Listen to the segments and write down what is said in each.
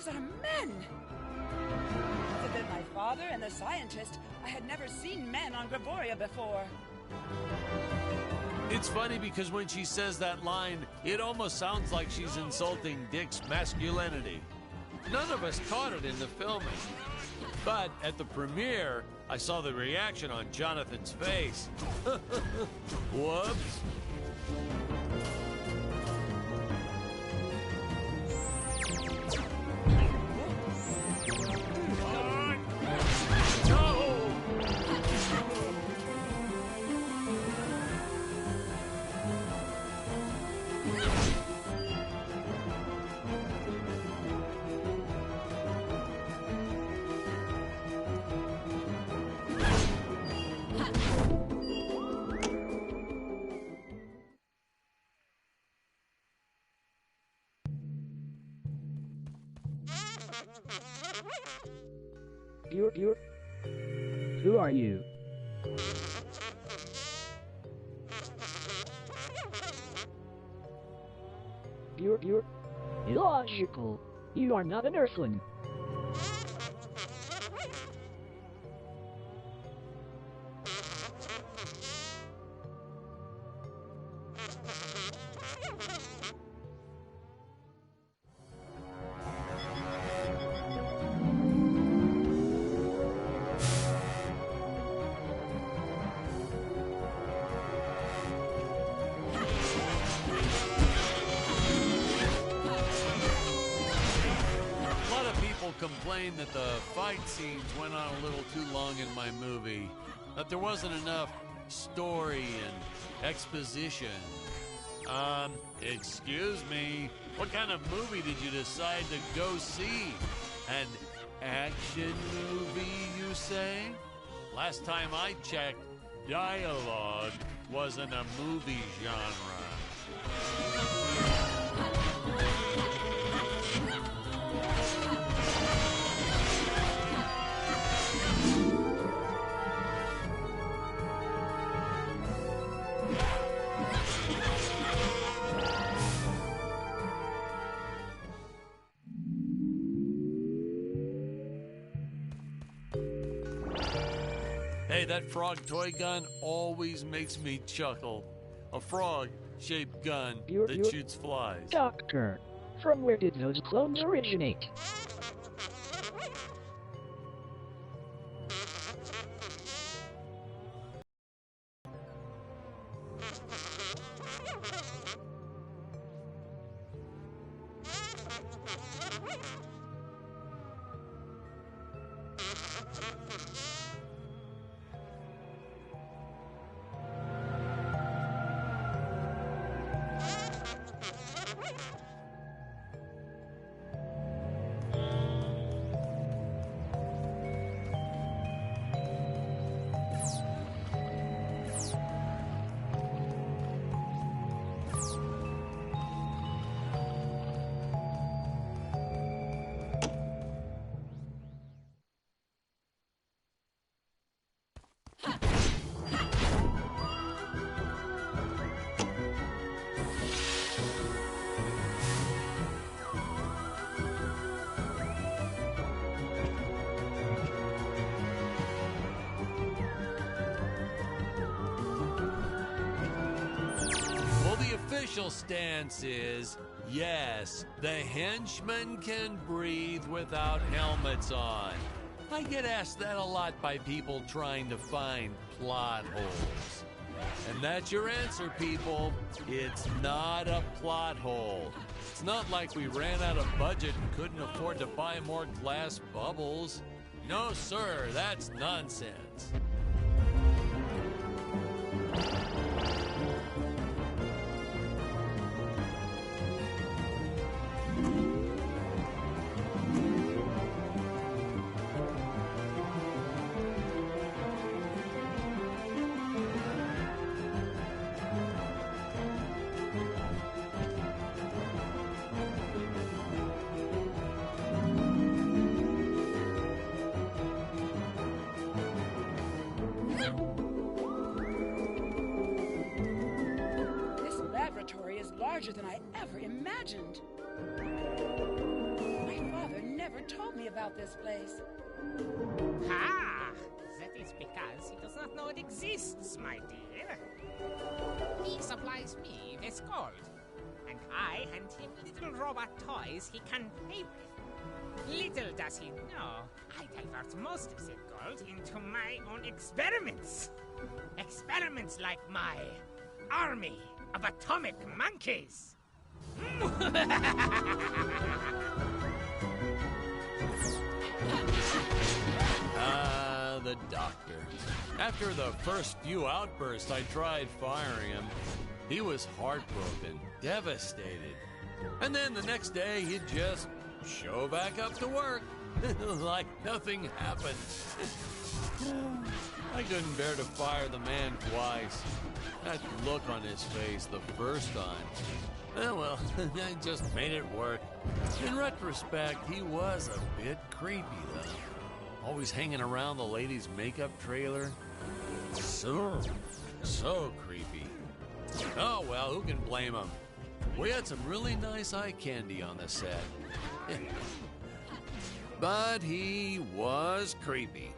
Those are men! Other than my father and the scientist, I had never seen men on Gravoria before. It's funny because when she says that line, it almost sounds like she's insulting Dick's masculinity. None of us caught it in the filming. But at the premiere, I saw the reaction on Jonathan's face. Whoops. Who are you? You're illogical. You are not an Earthling. Complained that the fight scenes went on a little too long in my movie, that there wasn't enough story and exposition. Excuse me, what kind of movie did you decide to go see? An action movie, you say? Last time I checked, dialogue wasn't a movie genre. Hey, that frog toy gun always makes me chuckle. A frog-shaped gun that shoots flies. Doctor, from where did those clones originate? Official stance is, yes, the henchmen can breathe without helmets on. I get asked that a lot by people trying to find plot holes. And that's your answer, people. It's not a plot hole. It's not like we ran out of budget and couldn't afford to buy more glass bubbles. No, sir, that's nonsense. Larger than I ever imagined. I my father never told me about this place. Ah, that is because he does not know it exists, my dear. He supplies me with gold, and I hand him little robot toys he can play with. Little does he know, I divert most of that gold into my own experiments. Experiments like my army of atomic monkeys. The doctor. After the first few outbursts, I tried firing him. He was heartbroken, devastated. And then the next day, he'd just show back up to work. Like nothing happened. I couldn't bear to fire the man twice. That look on his face the first time. Well, I just made it work. In retrospect, he was a bit creepy, though. Always hanging around the ladies' makeup trailer. So creepy. Oh, well, who can blame him? We had some really nice eye candy on the set. But he was creepy.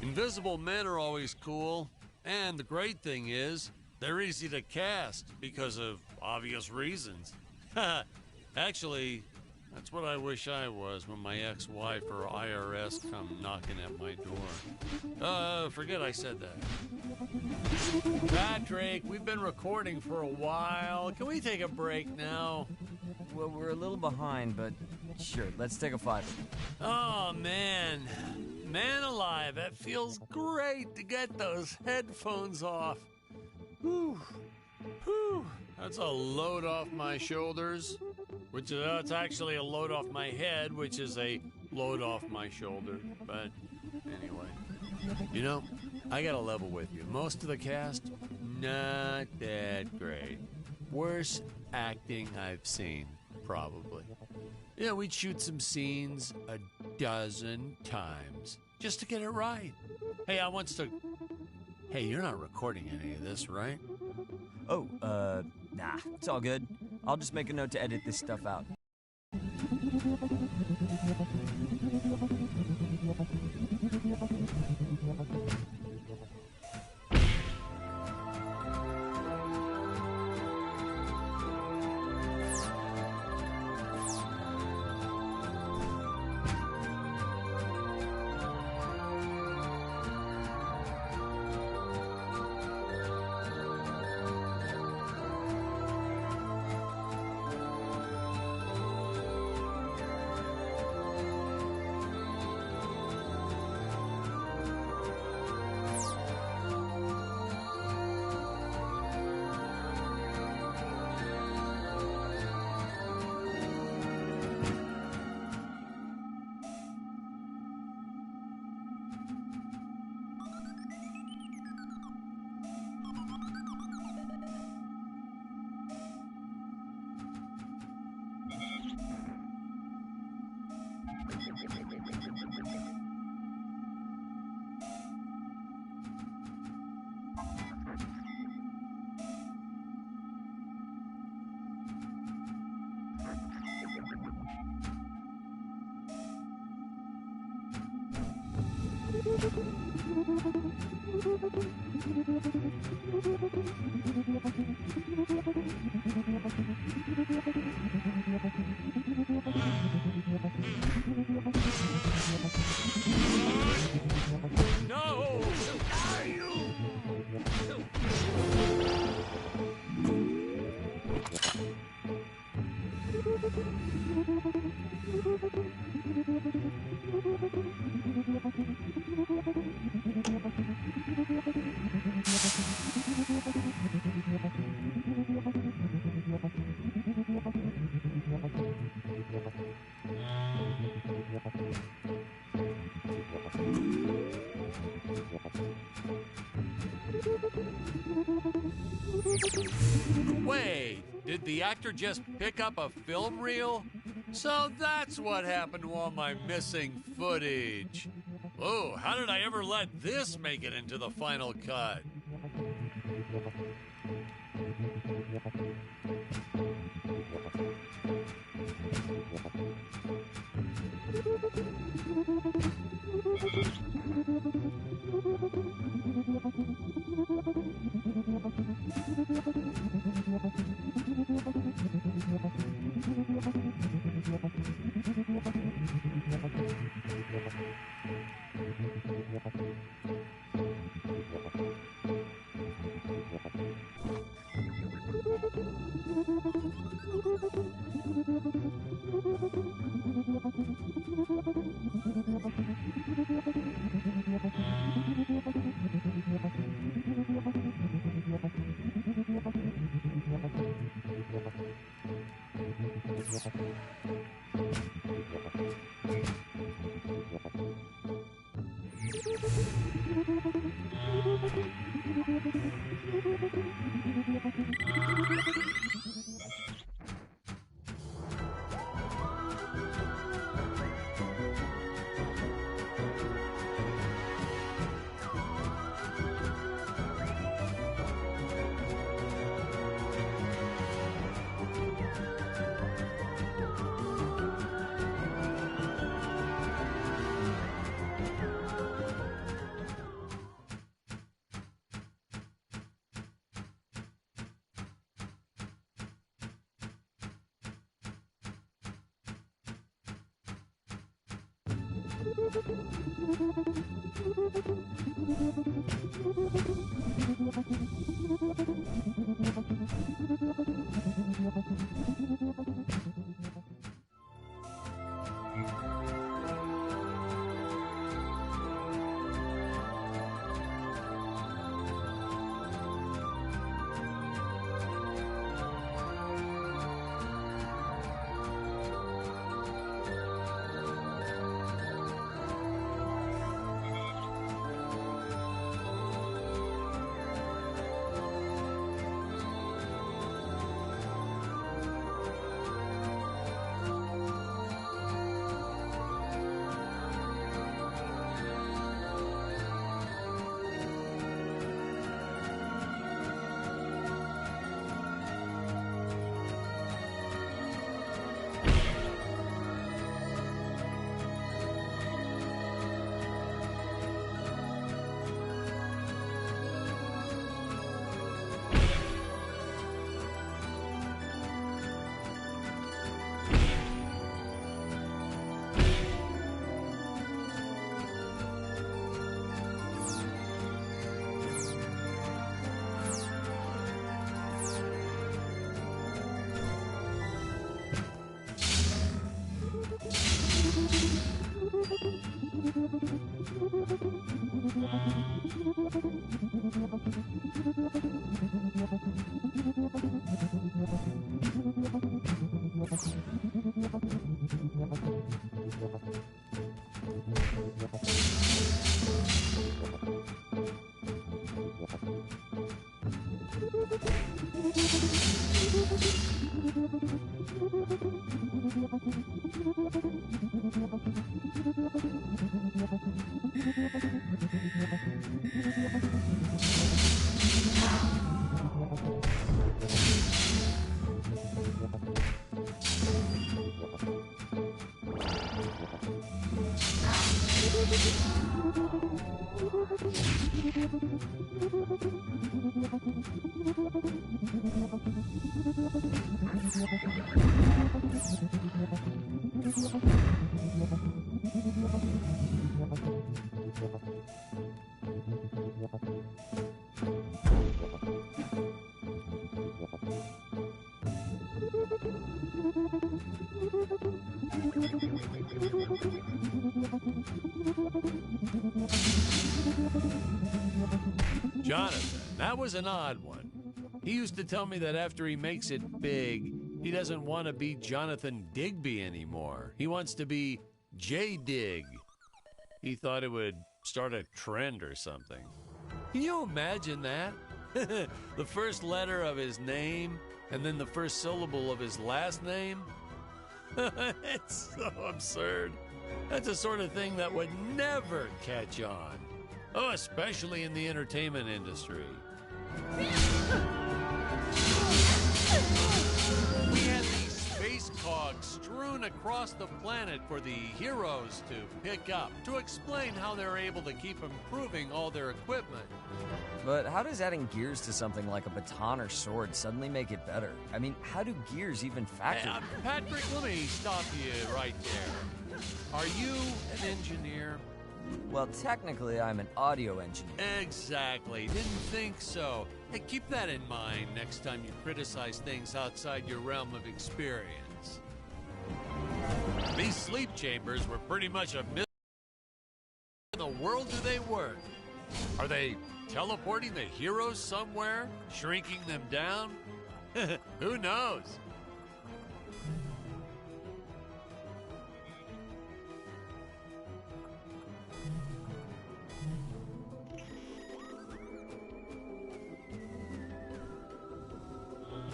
Invisible men are always cool, and the great thing is, they're easy to cast because of obvious reasons. Actually, that's what I wish I was when my ex-wife or IRS come knocking at my door. Forget I said that. Patrick, we've been recording for a while. Can we take a break now? Well, we're a little behind, but sure, let's take a 5. Oh, man. Man alive, that feels great to get those headphones off. Whew. Whew. That's a load off my shoulders, which is, it's actually a load off my head, which is a load off my shoulder. But anyway, you know, I gotta level with you. Most of the cast, not that great. Worst acting I've seen, probably. Yeah, we'd shoot some scenes a dozen times just to get it right. Hey, Hey, you're not recording any of this, right? Oh, nah, it's all good. I'll just make a note to edit this stuff out. No! Wait, did the actor just pick up a film reel? So that's what happened to all my missing footage. Oh, how did I ever let this make it into the final cut? Jonathan, that was an odd one. He used to tell me that after he makes it big, he doesn't want to be Jonathan Digby anymore. He wants to be J. Dig. He thought it would start a trend or something. Can you imagine that? The first letter of his name and then the first syllable of his last name? It's so absurd. That's the sort of thing that would never catch on. Oh, especially in the entertainment industry. We had these space cogs strewn across the planet for the heroes to pick up, to explain how they're able to keep improving all their equipment. But how does adding gears to something like a baton or sword suddenly make it better? I mean, how do gears even factor? Patrick, let me stop you right there. Are you an engineer? Well, technically, I'm an audio engineer. Exactly. Didn't think so. Hey, keep that in mind next time you criticize things outside your realm of experience. These sleep chambers were pretty much a mystery. Where in the world do they work? Are they teleporting the heroes somewhere? Shrinking them down? Who knows?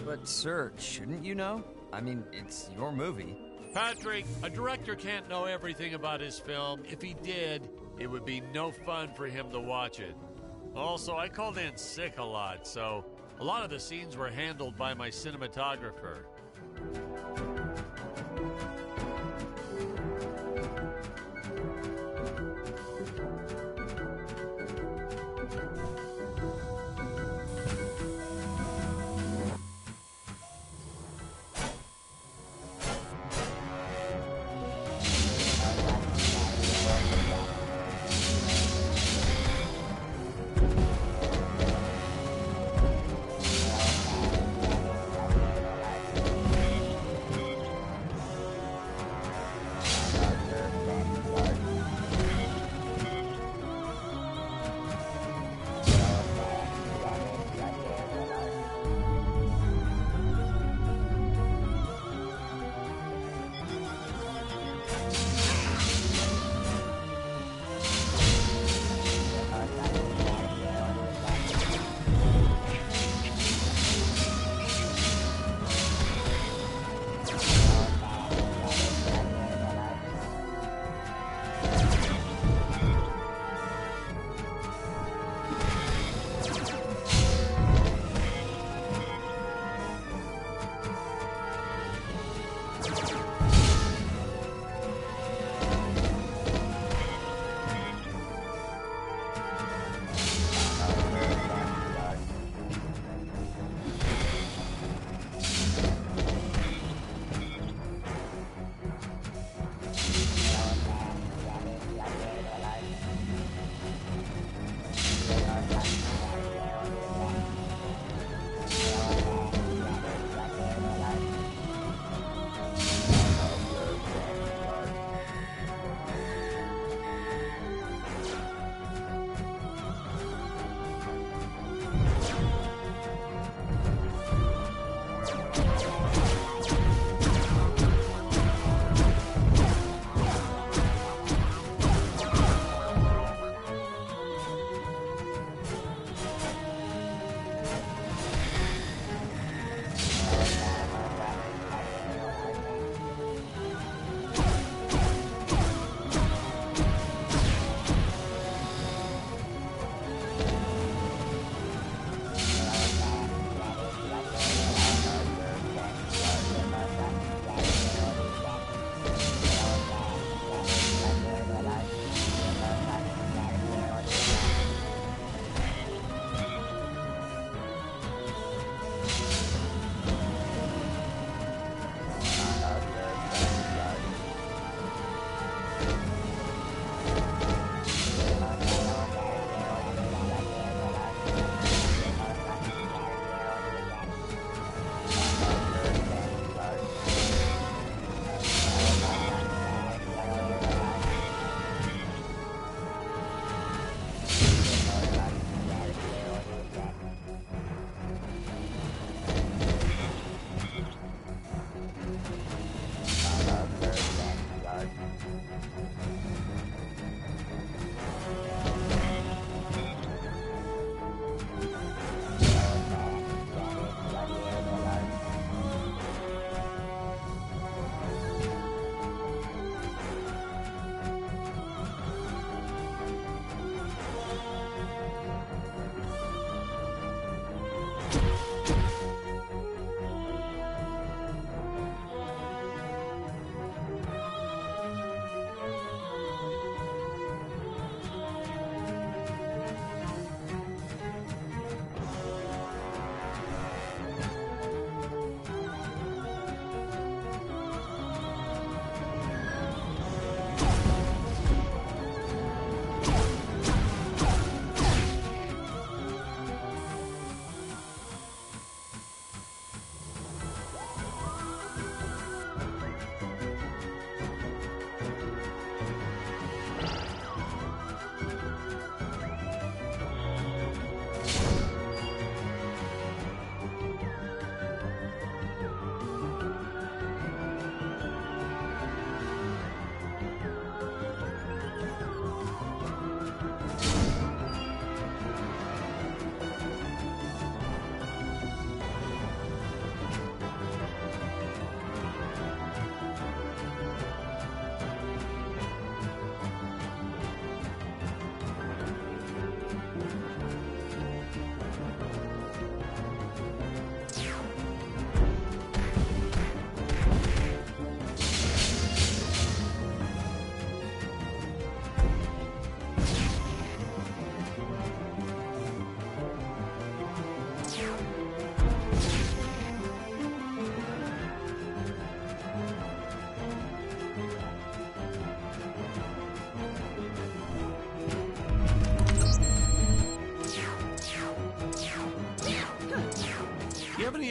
But, sir, shouldn't you know? I mean, it's your movie. Patrick, a director can't know everything about his film. If he did, it would be no fun for him to watch it. Also, I called in sick a lot, so a lot of the scenes were handled by my cinematographer.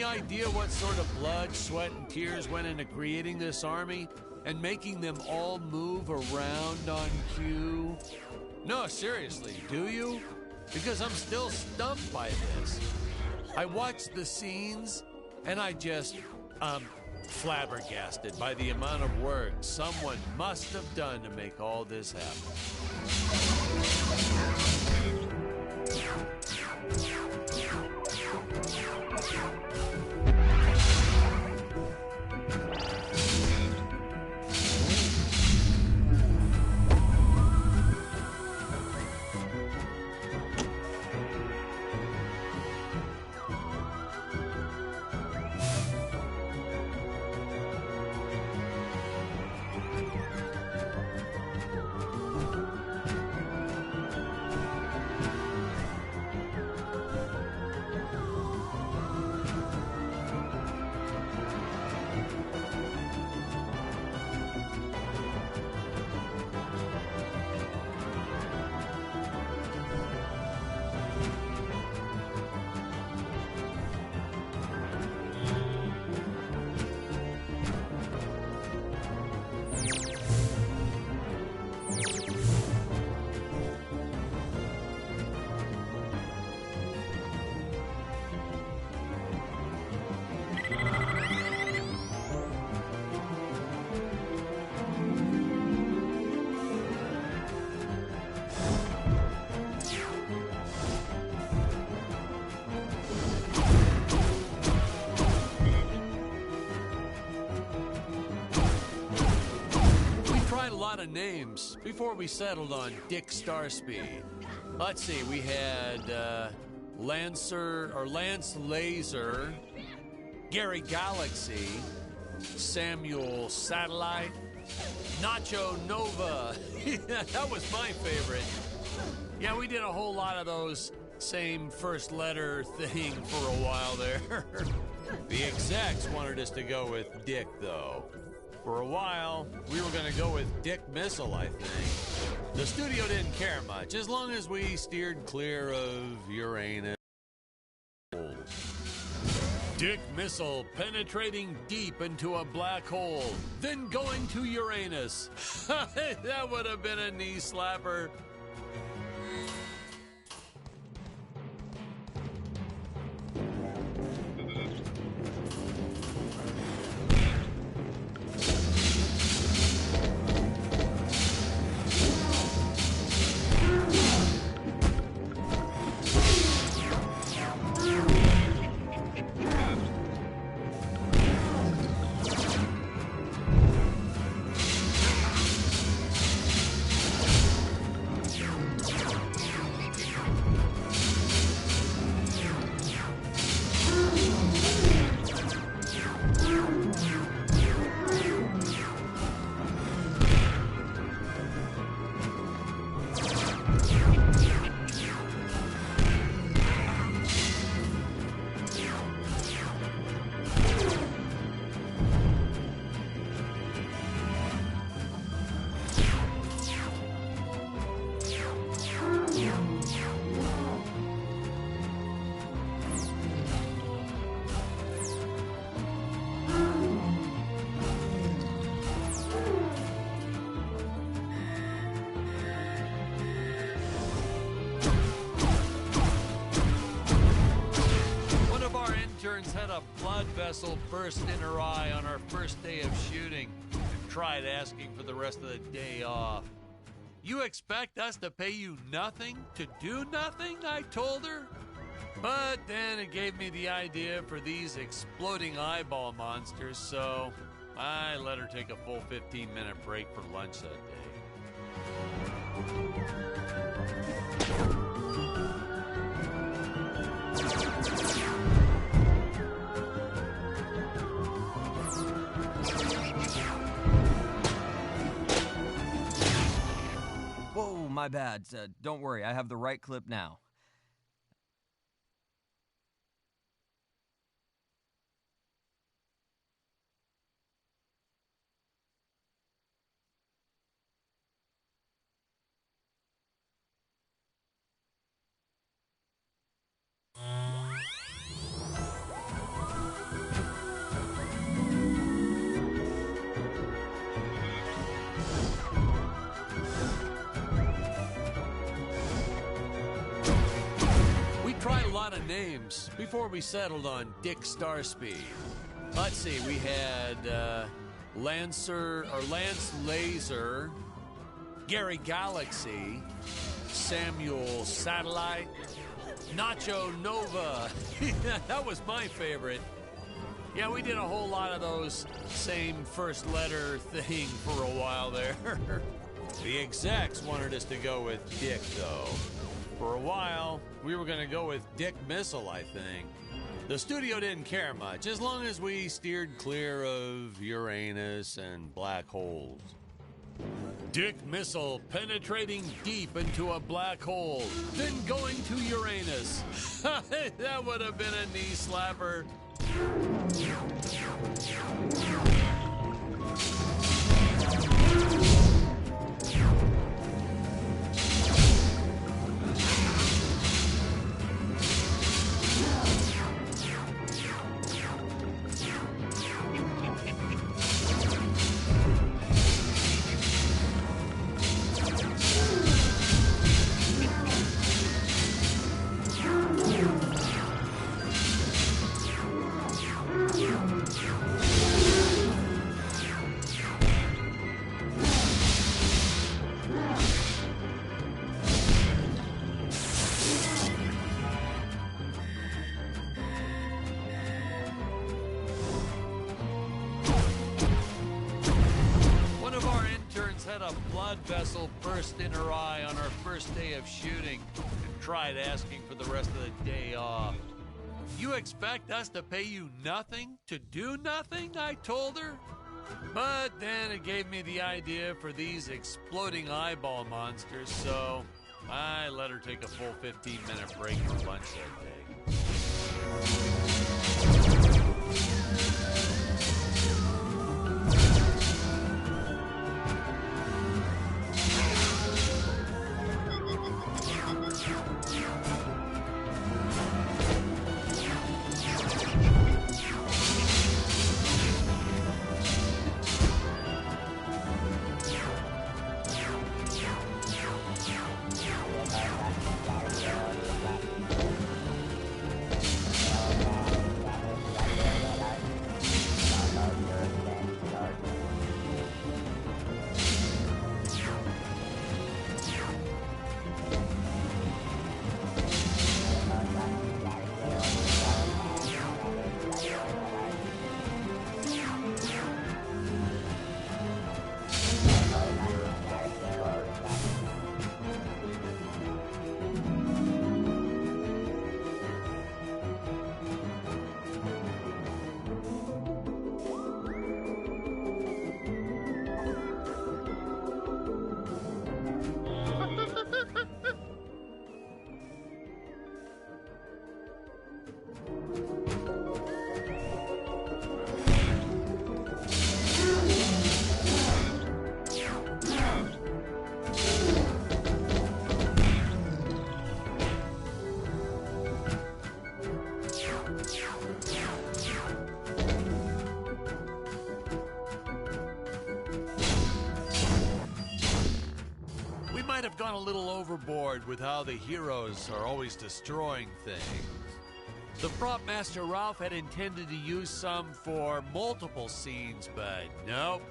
any idea what sort of blood, sweat, and tears went into creating this army and making them all move around on cue? No, seriously, do you? Because I'm still stumped by this. I watched the scenes and I'm flabbergasted by the amount of work someone must have done to make all this happen. Of names before we settled on Dick Starspeed. Let's see, we had Lance Laser, Gary Galaxy, Samuel Satellite, Nacho Nova. That was my favorite. Yeah, we did a whole lot of those same first letter thing for a while there. The execs wanted us to go with Dick, though. For a while, we were going to go with Dick Missile, I think. The studio didn't care much, as long as we steered clear of Uranus. Dick Missile penetrating deep into a black hole, then going to Uranus. That would have been a knee slapper. Had a blood vessel burst in her eye on our first day of shooting and tried asking for the rest of the day off. You expect us to pay you nothing to do nothing? I told her. But then it gave me the idea for these exploding eyeball monsters, so I let her take a full 15-minute break for lunch that day. Whoa, my bad. Don't worry, I have the right clip now. names before we settled on Dick Starspeed. Let's see, we had Lance Laser, Gary Galaxy, Samuel Satellite, Nacho Nova. That was my favorite. Yeah, we did a whole lot of those same first letter thing for a while there. The execs wanted us to go with Dick, though. For a while, we were going to go with Dick Missile, I think. The studio didn't care much, as long as we steered clear of Uranus and black holes. Dick Missile penetrating deep into a black hole, then going to Uranus. That would have been a knee slapper. Had a blood vessel burst in her eye on our first day of shooting and tried asking for the rest of the day off. You expect us to pay you nothing to do nothing? I told her. But then it gave me the idea for these exploding eyeball monsters, so I let her take a full 15-minute break for lunch that day. Might have gone a little overboard with how the heroes are always destroying things. The prop master Ralph had intended to use some for multiple scenes, but nope,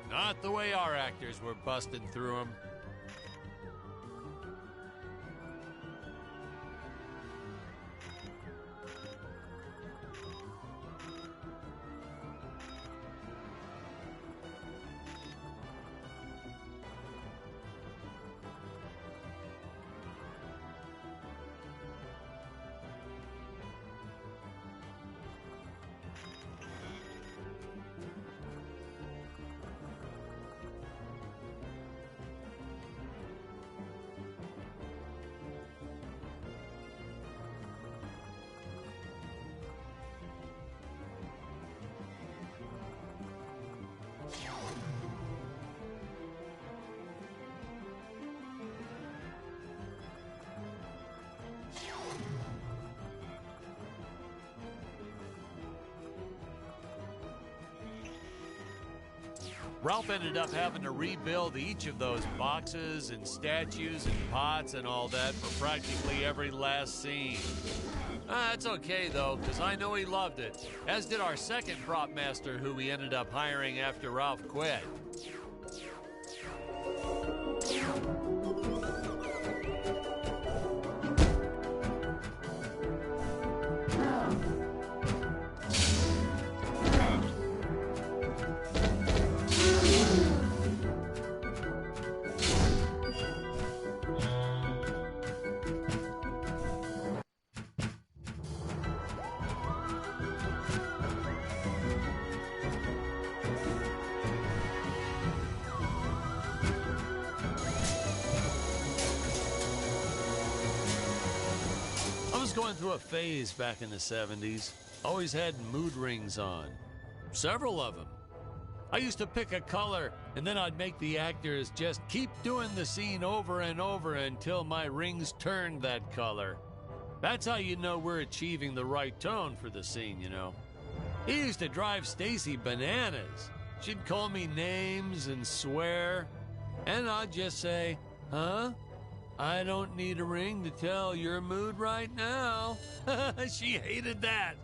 not the way our actors were busting through them. Ralph ended up having to rebuild each of those boxes and statues and pots and all that for practically every last scene. That's okay, though, because I know he loved it, as did our second prop master, who we ended up hiring after Ralph quit. Going through a phase back in the 70s. Always had mood rings on. Several of them. I used to pick a color, and then I'd make the actors just keep doing the scene over and over until my rings turned that color. That's how you know we're achieving the right tone for the scene, you know. It used to drive Stacy bananas. She'd call me names and swear, and I'd just say, huh? I don't need a ring to tell your mood right now. She hated that.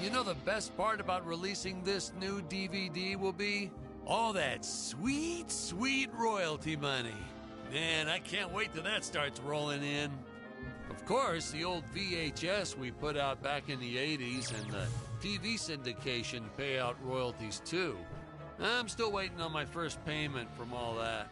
You know the best part about releasing this new DVD will be? All that sweet, sweet royalty money. Man, I can't wait till that starts rolling in. Of course, the old VHS we put out back in the 80s and the TV syndication pay out royalties too. I'm still waiting on my first payment from all that.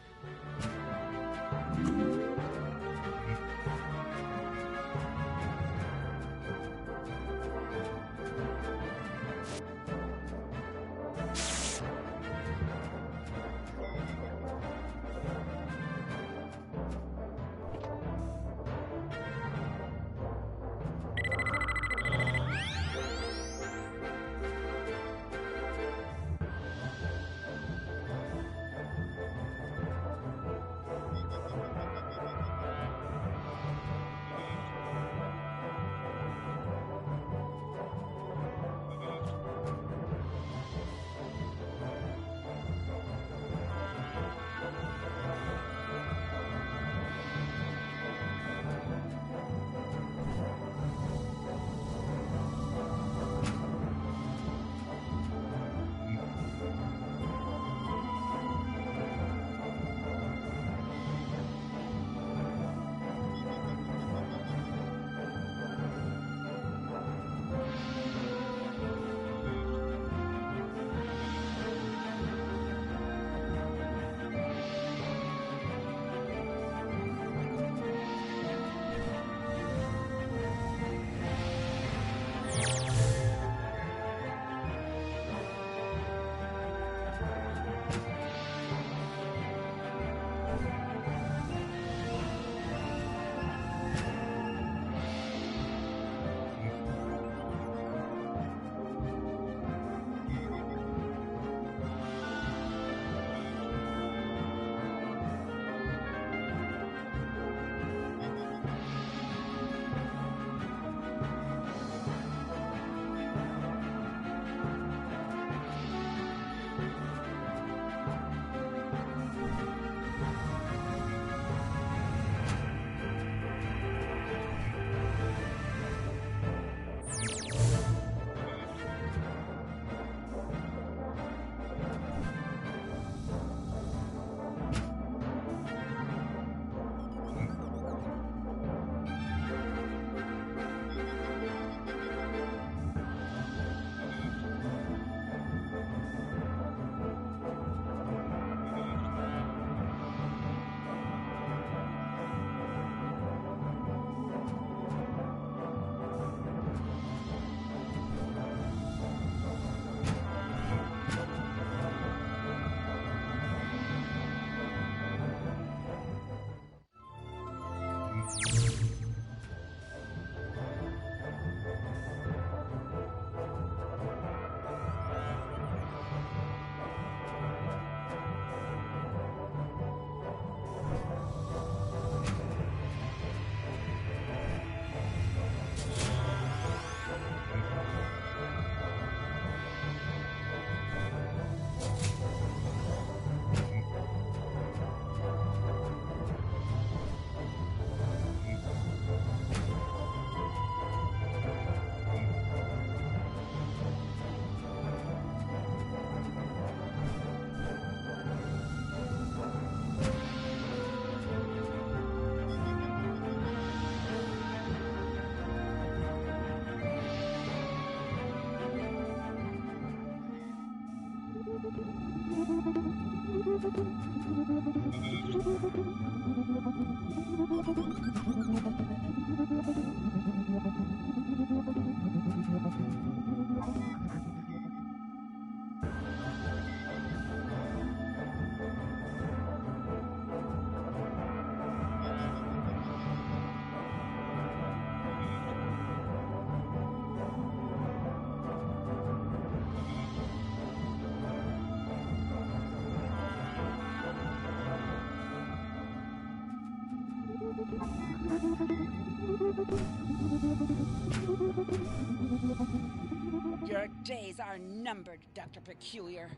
Your days are numbered, Dr. Peculiar.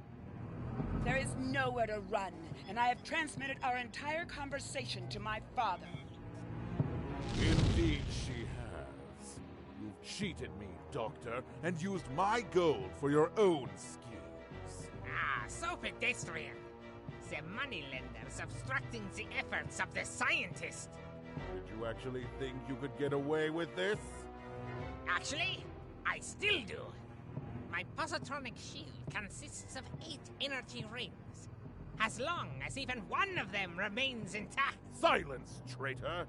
There is nowhere to run, and I have transmitted our entire conversation to my father. Indeed she has. You've cheated me, Doctor, and used my gold for your own schemes. Ah, so pedestrian. The moneylenders obstructing the efforts of the scientist. Did you actually think you could get away with this? Actually, I still do. My positronic shield consists of 8 energy rings. As long as even one of them remains intact. Silence, traitor!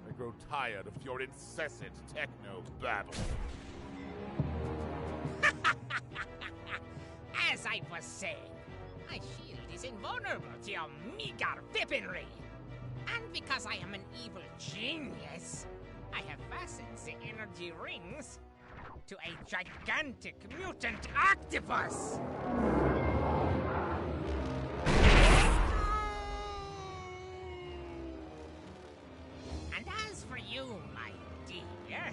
I grow tired of your incessant techno-babble. As I was saying, my shield is invulnerable to your meager weaponry. And because I am an evil genius, I have fastened the energy rings to a gigantic mutant octopus! And as for you, my dear...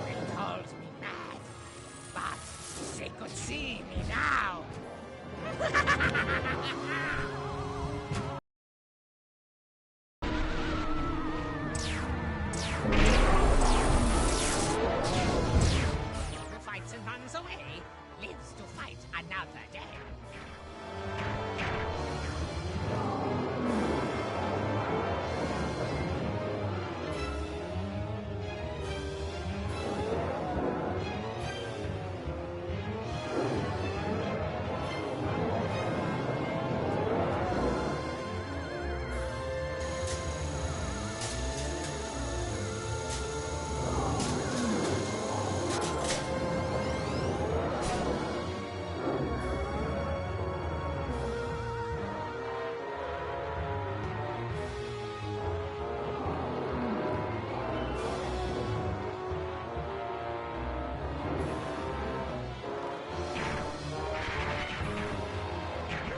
They called me mad, but they could see me now! Who fights and runs away lives to fight another day.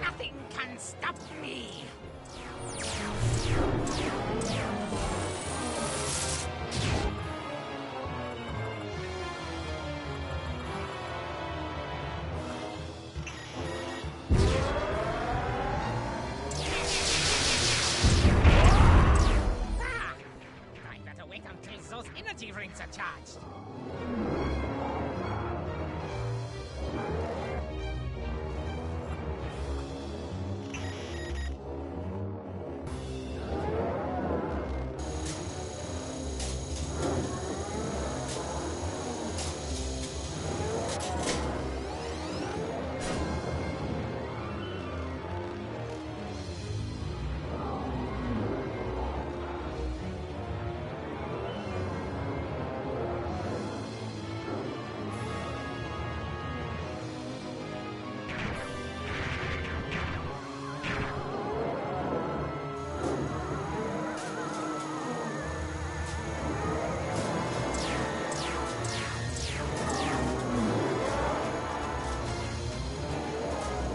Nothing can stop me! Ah! I better wait until those energy rings are charged.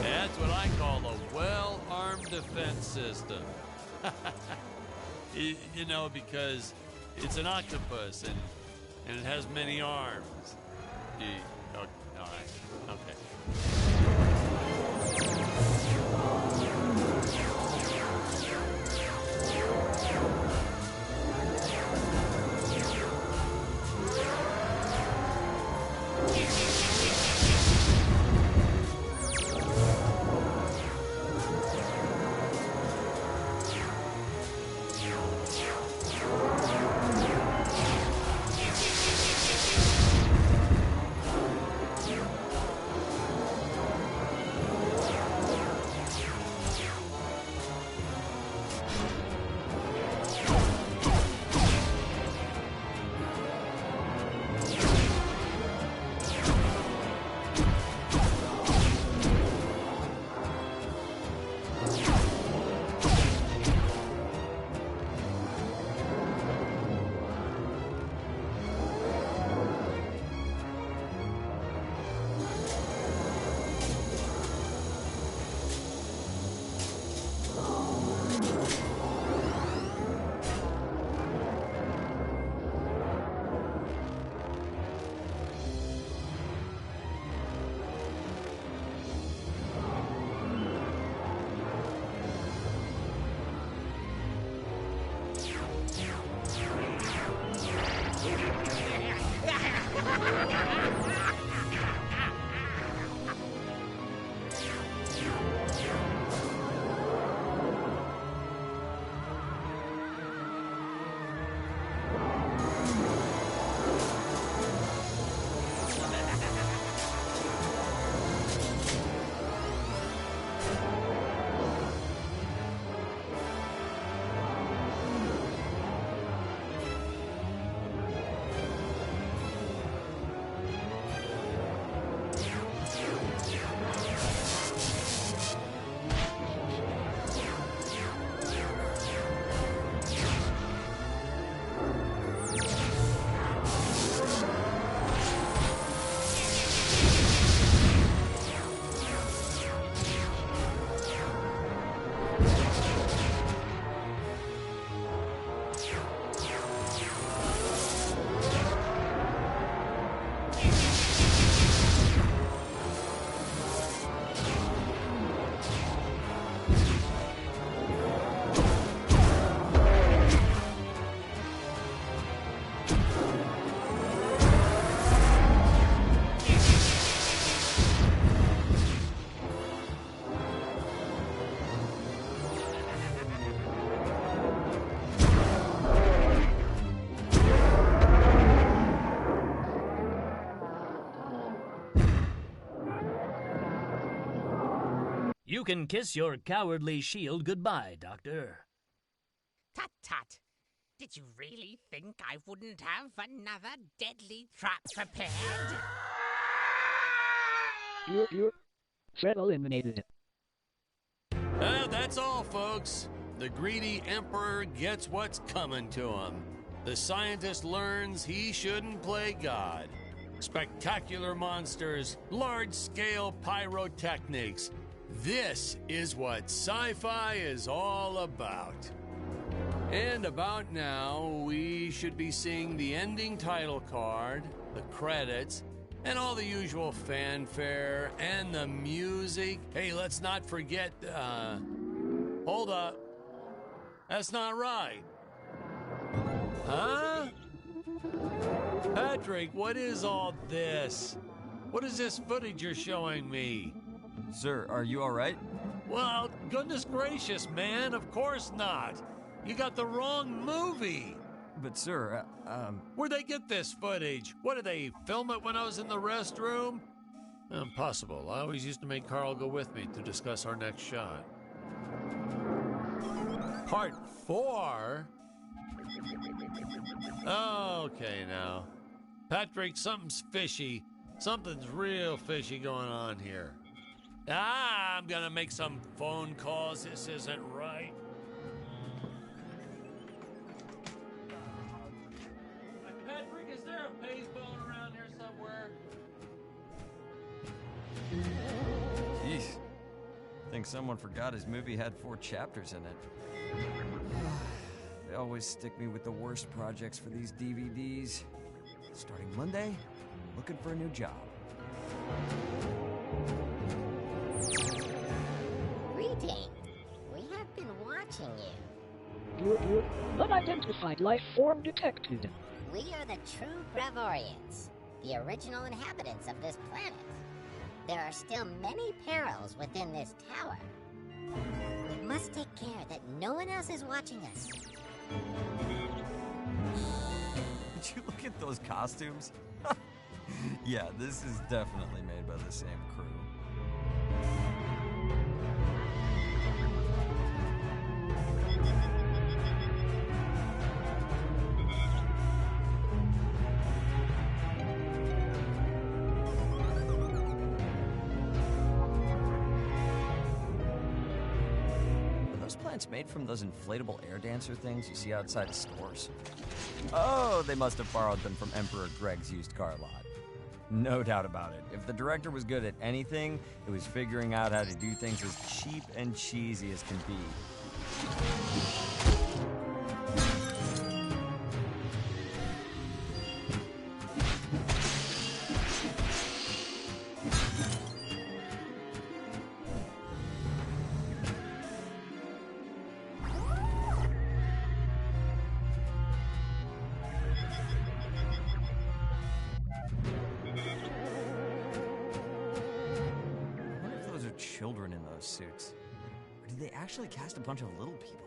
That's what I call a well-armed defense system. You know, because it's an octopus and it has many arms. Okay, all right, okay. can kiss your cowardly shield goodbye, Doctor. Tut tut. Did you really think I wouldn't have another deadly trap prepared? You're threat eliminated. That's all, folks. The greedy emperor gets what's coming to him. The scientist learns he shouldn't play God. Spectacular monsters, large-scale pyrotechnics. This is what sci-fi is all about. And about now, we should be seeing the ending title card, the credits, and all the usual fanfare and the music. Hey, let's not forget, hold up. That's not right. Huh? Patrick, what is all this? What is this footage you're showing me? Sir, are you all right? Well, goodness gracious, man, of course not. You got the wrong movie. But sir, Where'd they get this footage? What, did they film it when I was in the restroom? Impossible. I always used to make Carl go with me to discuss our next shot. Part 4? Okay, now. Patrick, something's fishy. Something's real fishy going on here. I'm gonna make some phone calls. This isn't right. Patrick, is there a payphone around here somewhere? jeez. I think someone forgot his movie had 4 chapters in it. They always stick me with the worst projects for these DVDs. Starting Monday, looking for a new job. Greetings. We have been watching you. You're unidentified life form detected. We are the true Gravorians, the original inhabitants of this planet. There are still many perils within this tower. We must take care that no one else is watching us. Did you look at those costumes? Yeah, this is definitely made by the same crew. Are those plants made from those inflatable air dancer things you see outside of stores? Oh, they must have borrowed them from Emperor Greg's used car lot. No doubt about it. If the director was good at anything, it was figuring out how to do things as cheap and cheesy as can be. Children in those suits. Or did they actually cast a bunch of little people?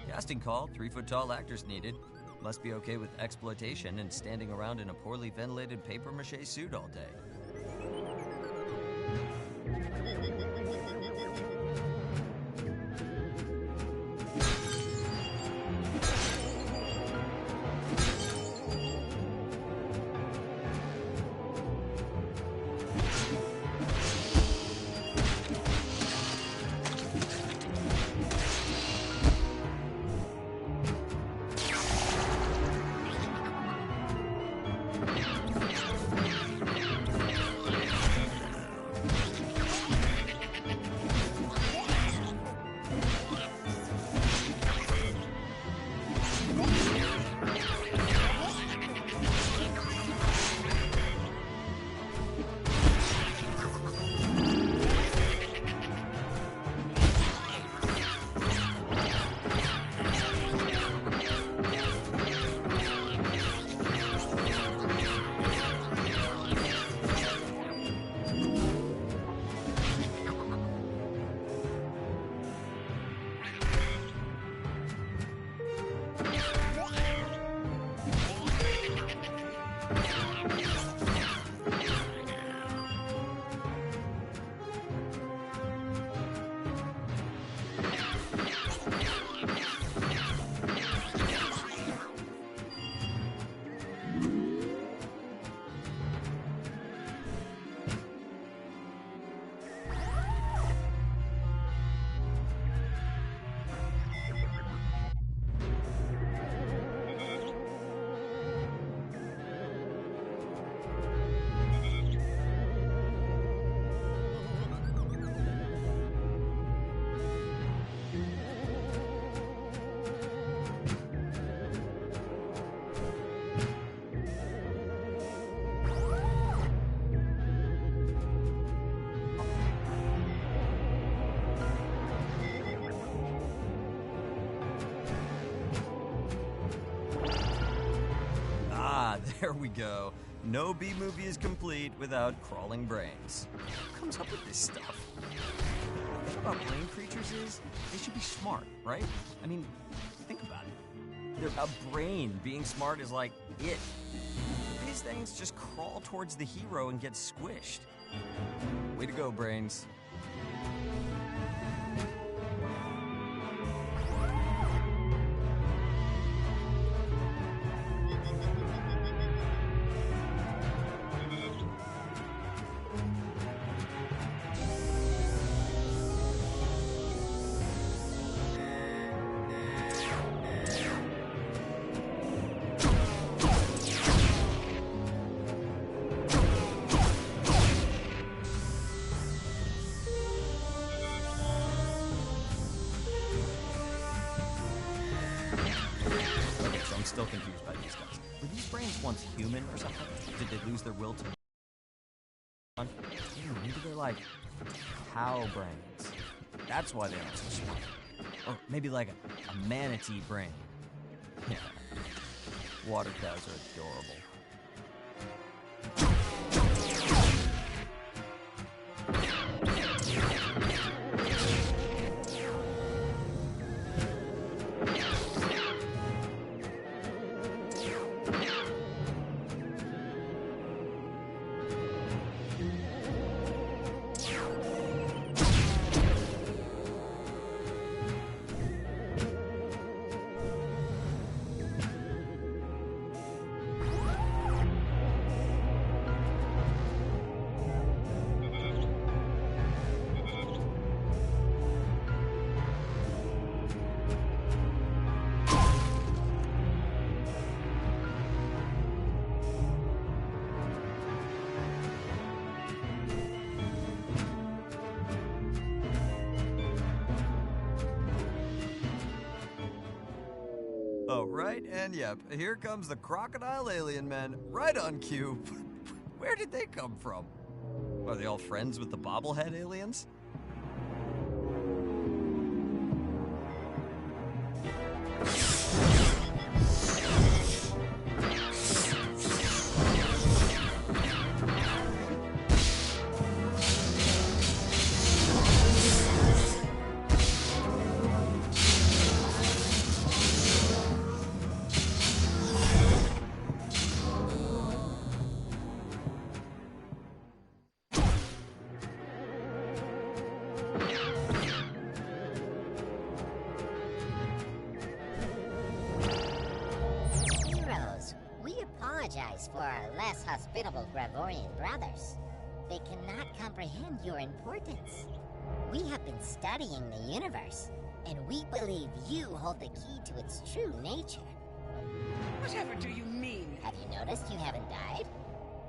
Casting call, 3-foot-tall actors needed. Must be okay with exploitation and standing around in a poorly ventilated papier-mâché suit all day. There we go. No B-movie is complete without crawling brains. Who comes up with this stuff? The thing about brain creatures is, they should be smart, right? I mean, think about it. A brain being smart is like it. These things just crawl towards the hero and get squished. Way to go, brains. Still confused by these guys. Were these brains once human or something? Did they lose their will to... Maybe they're like cow brains. That's why they aren't so smart. Or maybe like a manatee brain. Yeah. Water cows are adorable. Oh, right, and yep, here comes the crocodile alien men, right on cue. Where did they come from? Are they all friends with the bobblehead aliens? For our less hospitable Gravorian brothers. They cannot comprehend your importance. We have been studying the universe, and we believe you hold the key to its true nature. Whatever do you mean? Have you noticed you haven't died?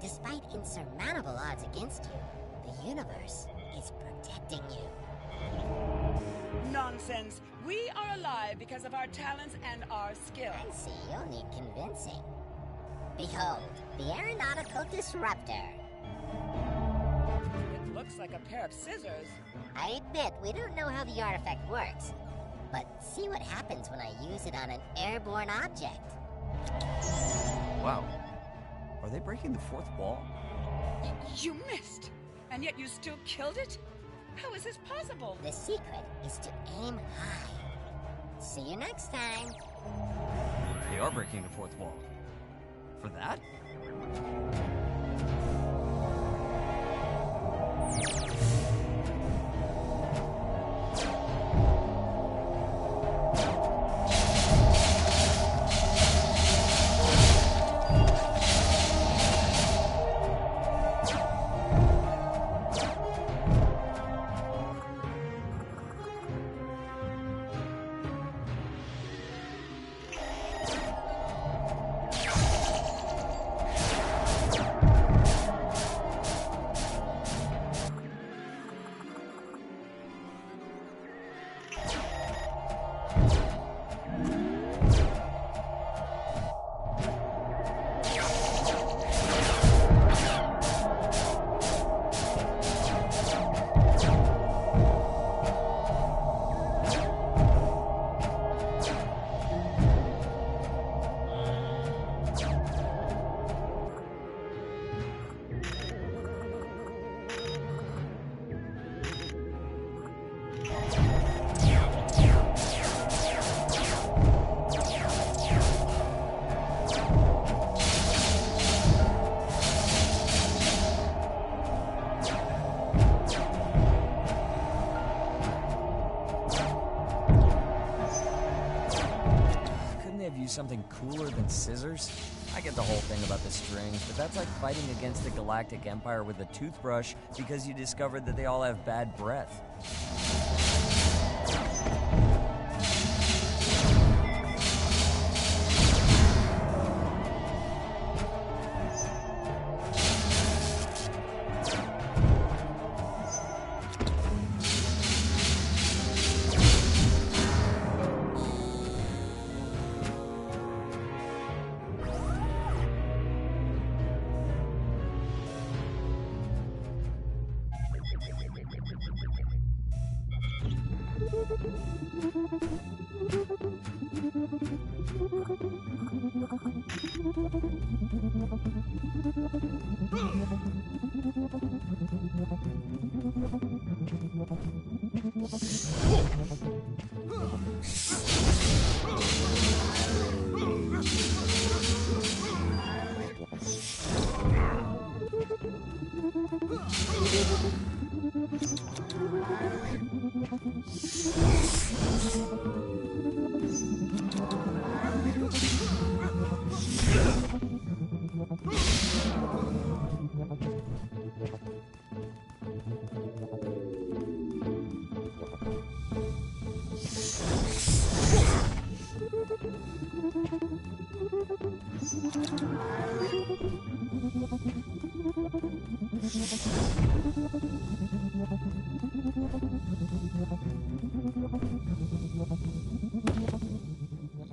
Despite insurmountable odds against you, the universe is protecting you. Nonsense. We are alive because of our talents and our skills. I see, you'll need convincing. Behold, the aeronautical disruptor. It looks like a pair of scissors. I admit, we don't know how the artifact works, but see what happens when I use it on an airborne object. Wow. Are they breaking the fourth wall? You missed, and yet you still killed it? How is this possible? The secret is to aim high. See you next time. They are breaking the fourth wall. For that? use something cooler than scissors? I get the whole thing about the strings, but that's like fighting against the Galactic Empire with a toothbrush because you discovered that they all have bad breath.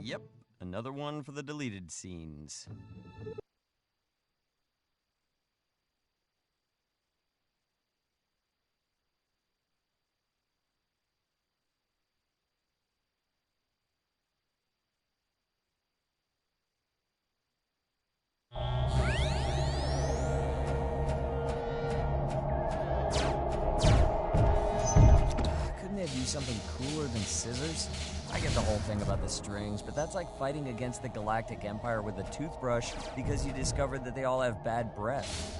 Yep, another one for the deleted scenes. Couldn't they have used something cooler than scissors? I get the whole thing about the strings, but that's like fighting against the Galactic Empire with a toothbrush because you discovered that they all have bad breath.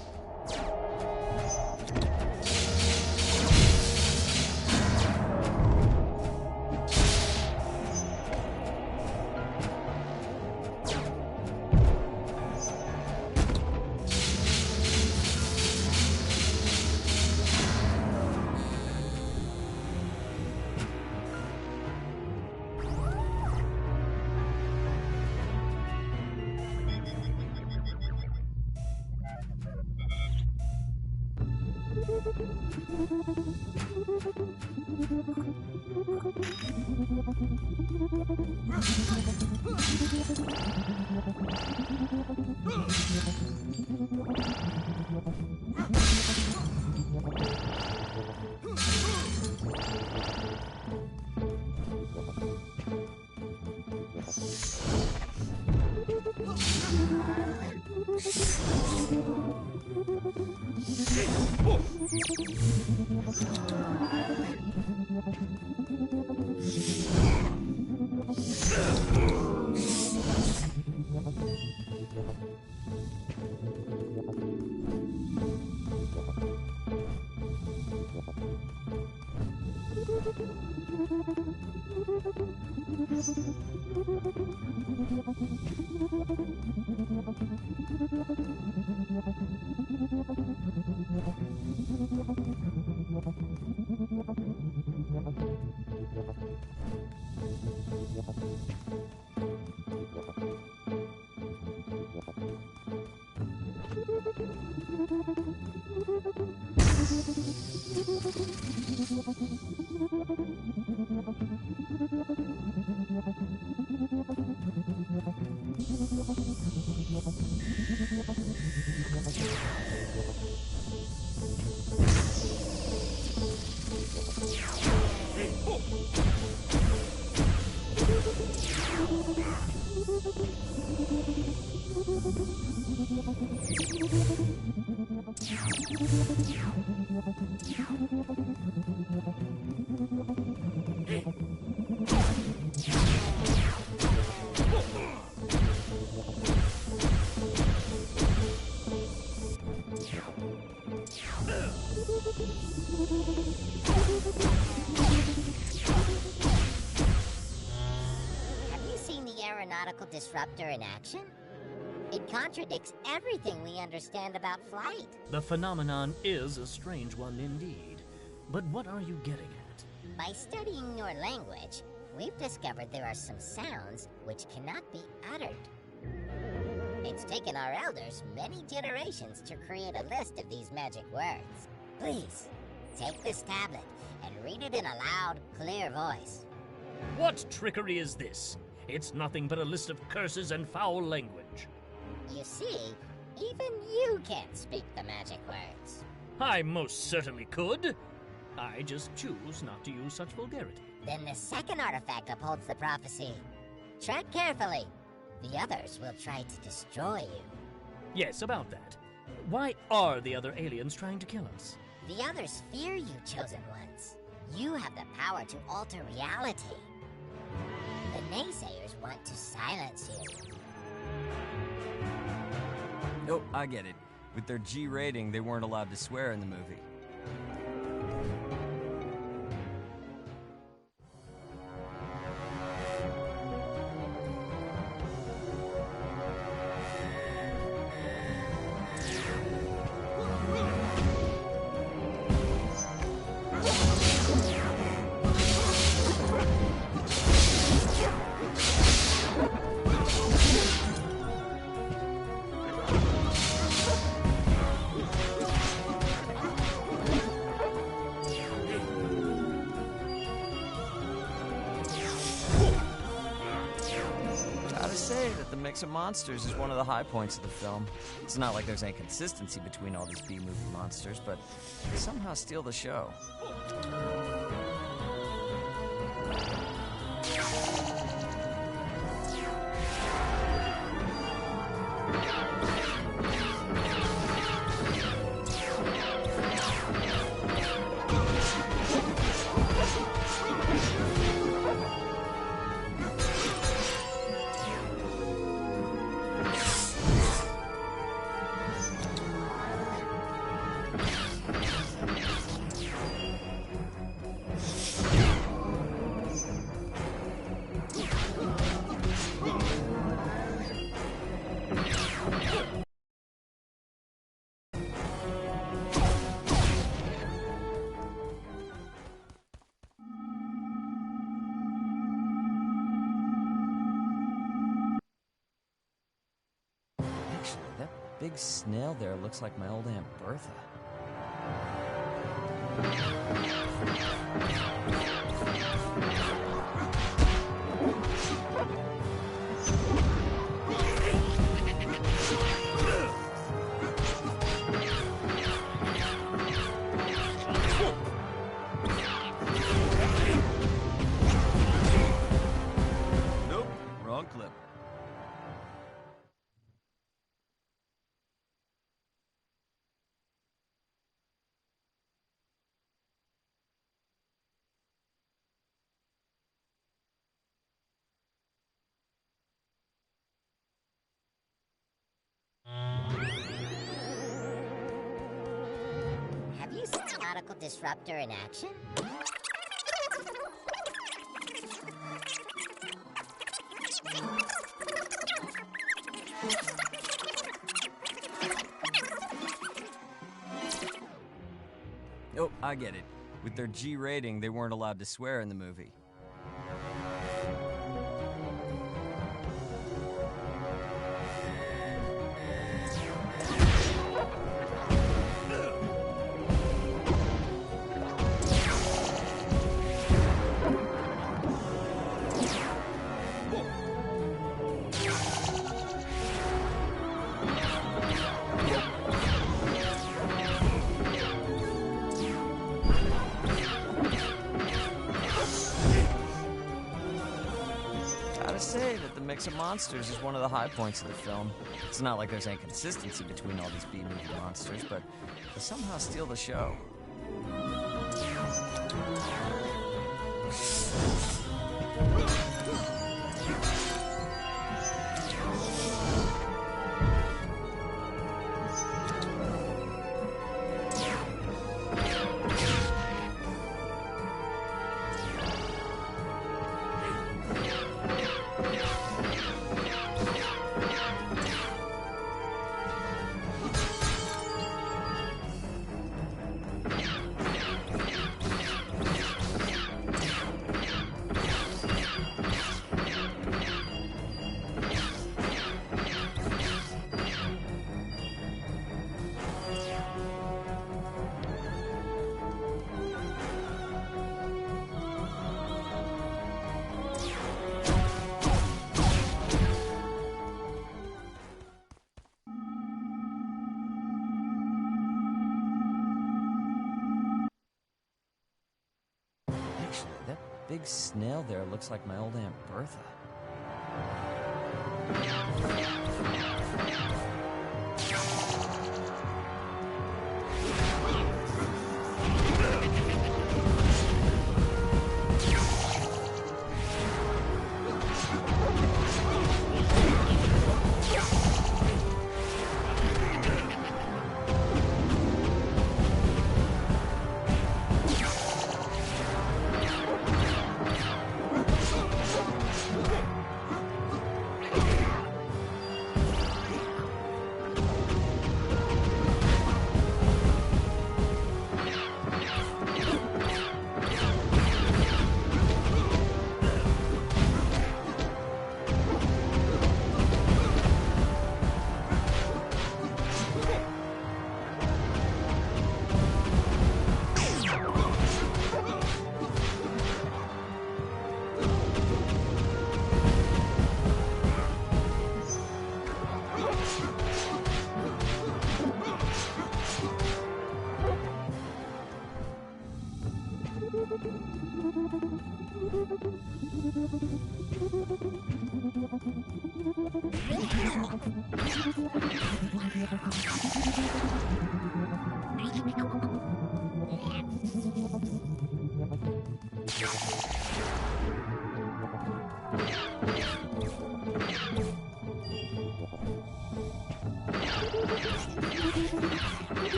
aeronautical disruptor in action? It contradicts everything we understand about flight. The phenomenon is a strange one indeed. But what are you getting at? By studying your language, we've discovered there are some sounds which cannot be uttered. It's taken our elders many generations to create a list of these magic words. Please, take this tablet and read it in a loud, clear voice. What trickery is this? It's nothing but a list of curses and foul language. You see, even you can't speak the magic words. I most certainly could. I just choose not to use such vulgarity. Then the second artifact upholds the prophecy. Tread carefully. The others will try to destroy you. Yes, about that. Why are the other aliens trying to kill us? The others fear you, chosen ones. You have the power to alter reality. The naysayers want to silence you. Oh, I get it. With their G rating, they weren't allowed to swear in the movie. The mix of monsters is one of the high points of the film. It's not like there's any consistency between all these B-movie monsters, but they somehow steal the show. That big snail there looks like my old Aunt Bertha. Nope, wrong clip. Have you seen Aeronautical Disruptor in action? Oh, I get it. With their G rating, they weren't allowed to swear in the movie. Gotta say that the mix of monsters is one of the high points of the film. It's not like there's any consistency between all these B-movie monsters, but they somehow steal the show. big snail there looks like my old Aunt Bertha.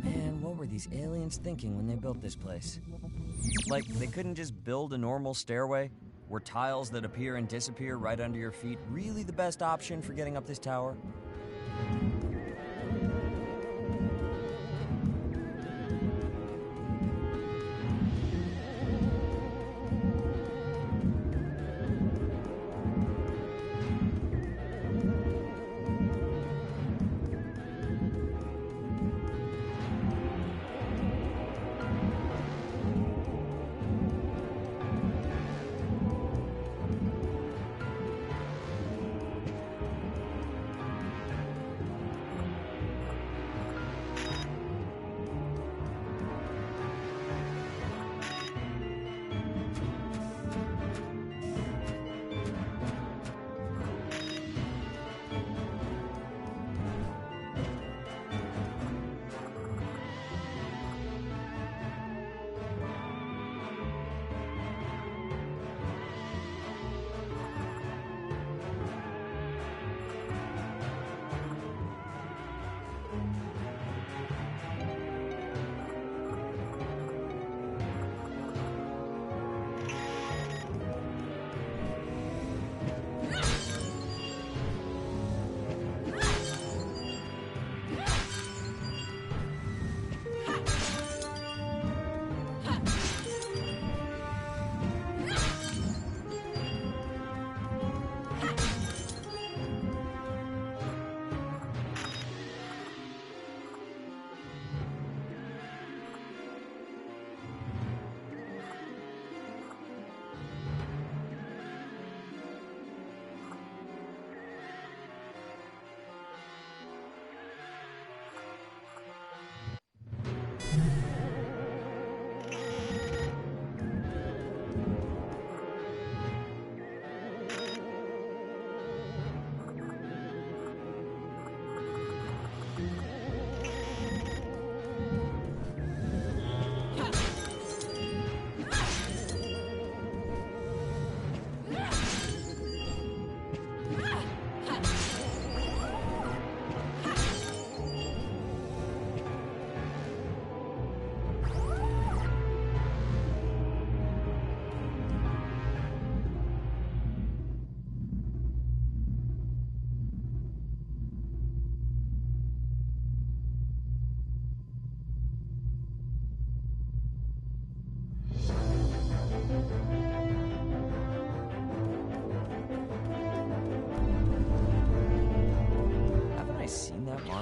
Man, what were these aliens thinking when they built this place? Like, they couldn't just build a normal stairway? Were tiles that appear and disappear right under your feet really the best option for getting up this tower?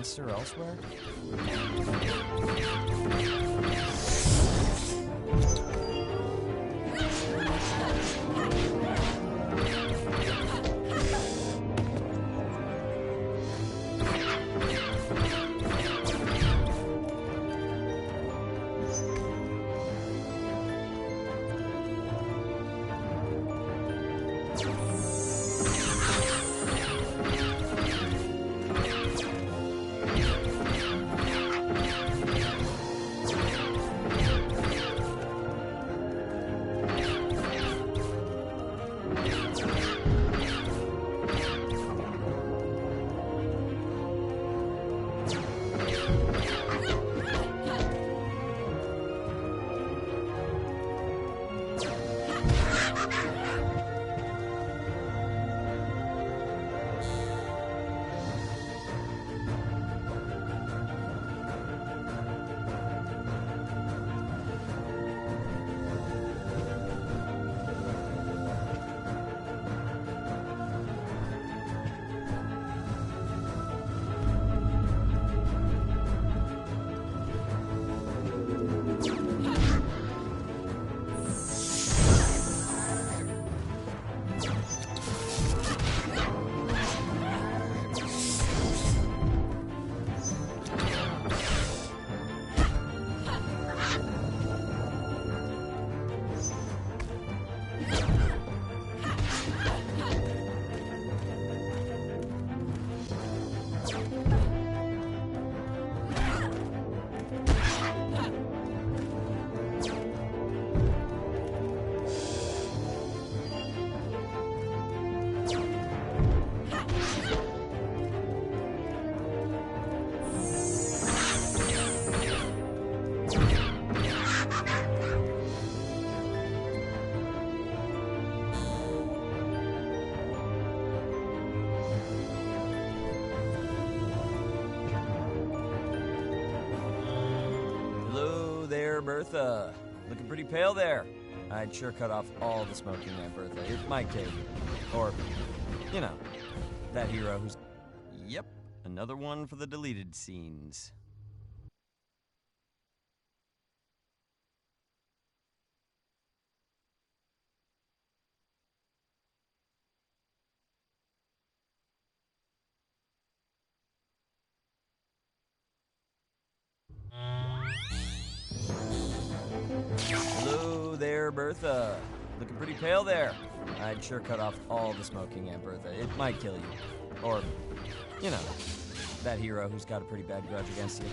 monster elsewhere? Bertha. Looking pretty pale there. I'd sure cut off all the smoking, Aunt Bertha. It might kill you. Or, you know, that hero who's... Yep, another one for the deleted scenes. Hello there, Bertha. Looking pretty pale there. I'd sure cut off all the smoking, Aunt Bertha. It might kill you. Or, you know, that hero who's got a pretty bad grudge against you.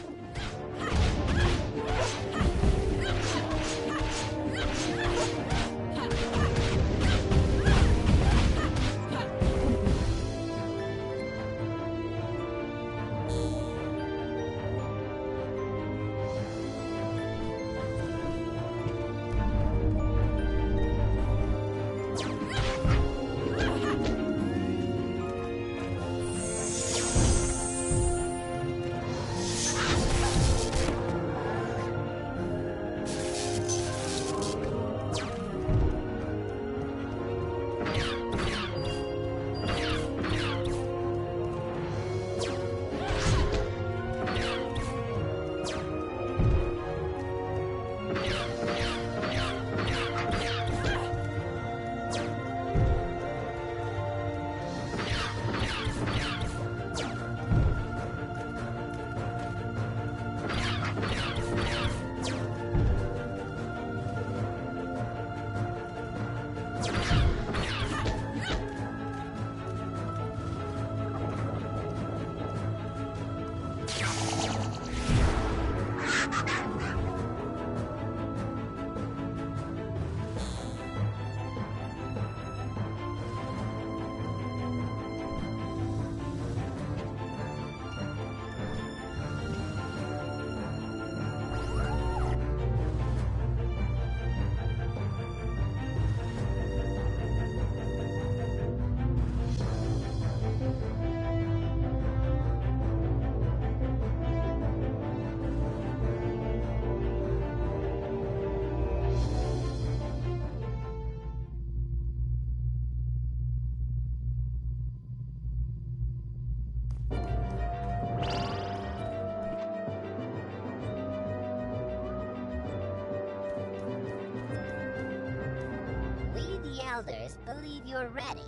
elders believe you're ready.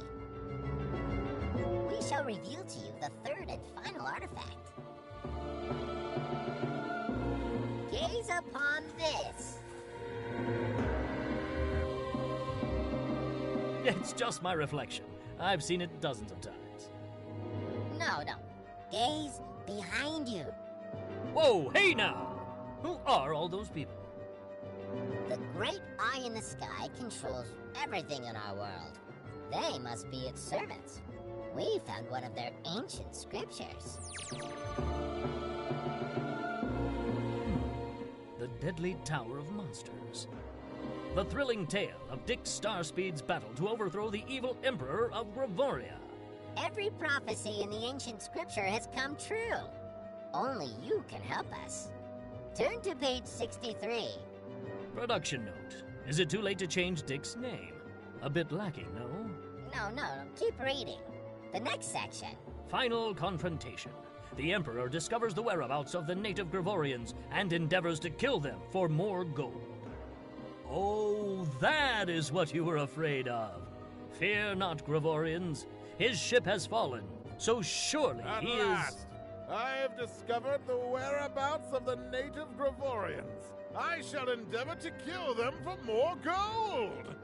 We shall reveal to you the third and final artifact. Gaze upon this. It's just my reflection. I've seen it dozens of times. No. Gaze behind you. Whoa, hey now! Who are all those people? The great eye in the sky controls everything in our world. They must be its servants. We found one of their ancient scriptures. The Deadly Tower of Monsters. The thrilling tale of Dick Starspeed's battle to overthrow the evil Emperor of Gravoria. Every prophecy in the ancient scripture has come true. Only you can help us. Turn to page 63. Production note. Is it too late to change Dick's name? A bit lacking, no? No. Keep reading. The next section. Final confrontation. The Emperor discovers the whereabouts of the native Gravorians and endeavors to kill them for more gold. Oh, that is what you were afraid of. Fear not, Gravorians. His ship has fallen, so surely At he last, is... I have discovered the whereabouts of the native Gravorians. I shall endeavor to kill them for more gold.